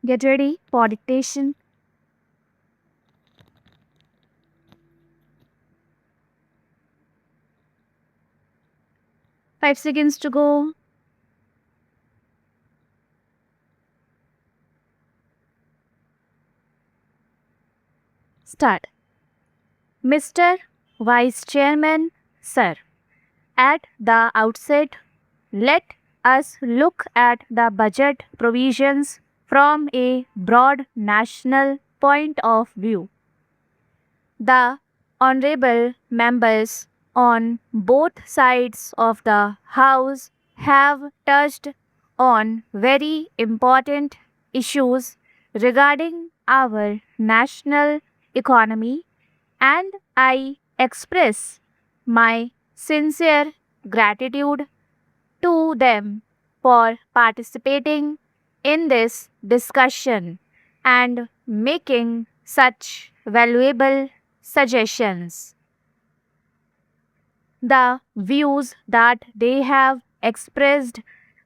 Get ready for dictation. 5 seconds to go. Start. Mr. Vice Chairman, Sir, at the outset, let us look at the budget provisions from a broad national point of view. The honorable members on both sides of the House have touched on very important issues regarding our national economy, and I express my sincere gratitude to them for participating in this discussion and making such valuable suggestions. The views that they have expressed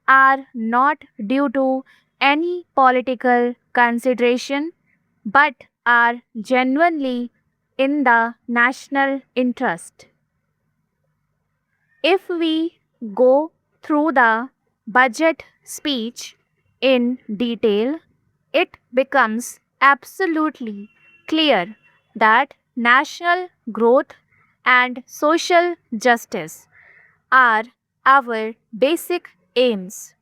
are not due to any political consideration but are genuinely in the national interest. If we go through the budget speech in detail, it becomes absolutely clear that national growth and social justice are our basic aims.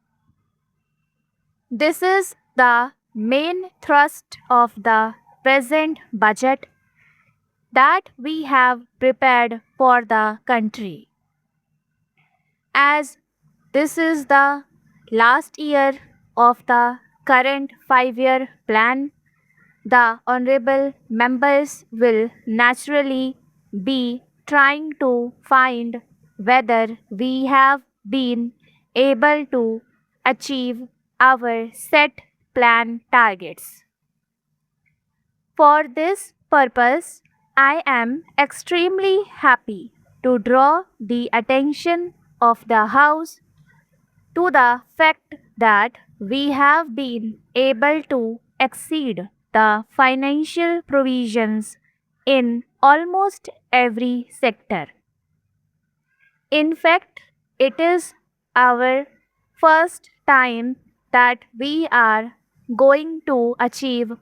This is the main thrust of the present budget that we have prepared for the country. As this is the last year of the current 5 year plan, the honorable members will naturally be trying to find whether we have been able to achieve our set plan targets. For this purpose, I am extremely happy to draw the attention of the House to the fact that we have been able to exceed the financial provisions in almost every sector. In fact, it is our first time that we are going to achieve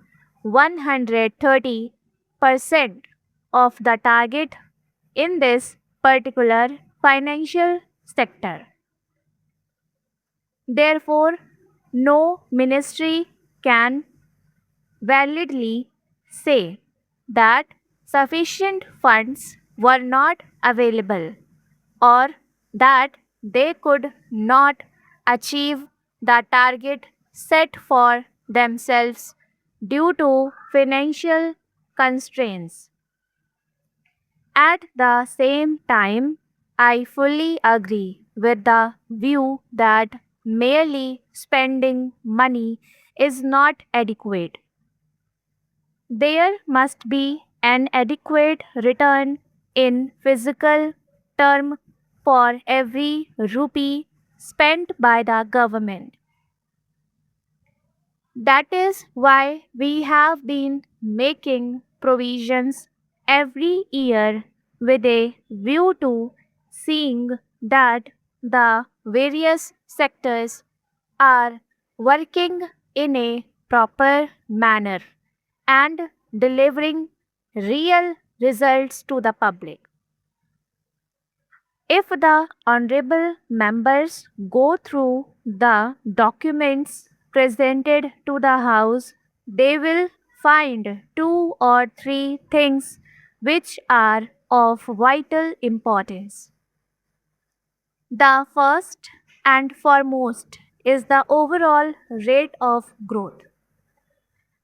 130% of the target in this particular financial sector. Therefore, no ministry can validly say that sufficient funds were not available or that they could not achieve the target set for themselves due to financial constraints. At the same time, I fully agree with the view that merely spending money is not adequate. There must be an adequate return in physical term for every rupee spent by the government. That is why we have been making provisions every year with a view to seeing that the various sectors are working in a proper manner and delivering real results to the public. If the honorable members go through the documents presented to the House, they will find two or three things which are of vital importance. The first and foremost is the overall rate of growth.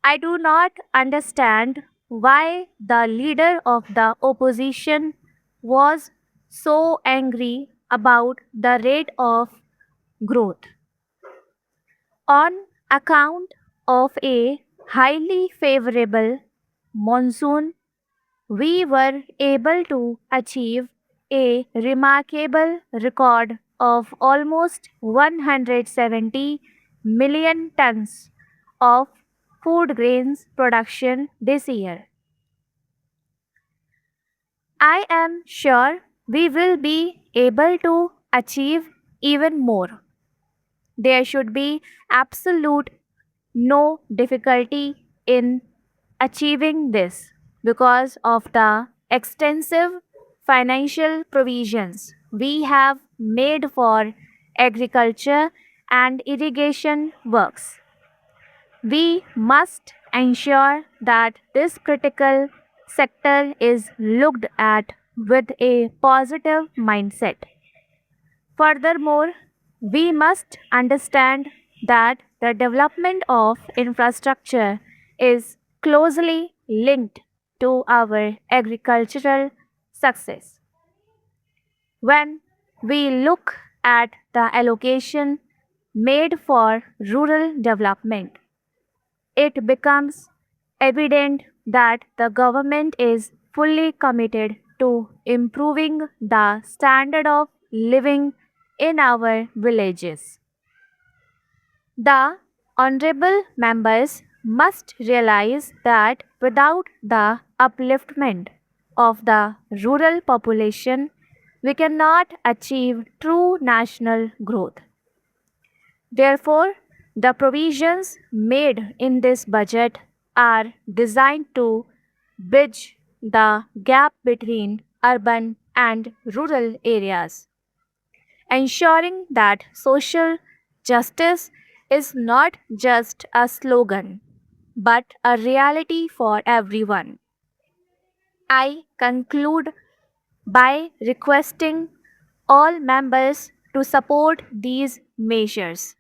I do not understand why the leader of the opposition was so angry about the rate of growth. On account of a highly favorable monsoon, we were able to achieve a remarkable record of almost 170 million tons of food grains production this year. I am sure we will be able to achieve even more. There should be absolute no difficulty in achieving this because of the extensive financial provisions we have made for agriculture and irrigation works. We must ensure that this critical sector is looked at with a positive mindset. Furthermore, we must understand that the development of infrastructure is closely linked to our agricultural success. When we look at the allocation made for rural development, it becomes evident that the government is fully committed to improving the standard of living in our villages. The honorable members must realize that without the upliftment of the rural population, we cannot achieve true national growth. Therefore, the provisions made in this budget are designed to bridge the gap between urban and rural areas, ensuring that social justice is not just a slogan but a reality for everyone. I conclude by requesting all members to support these measures.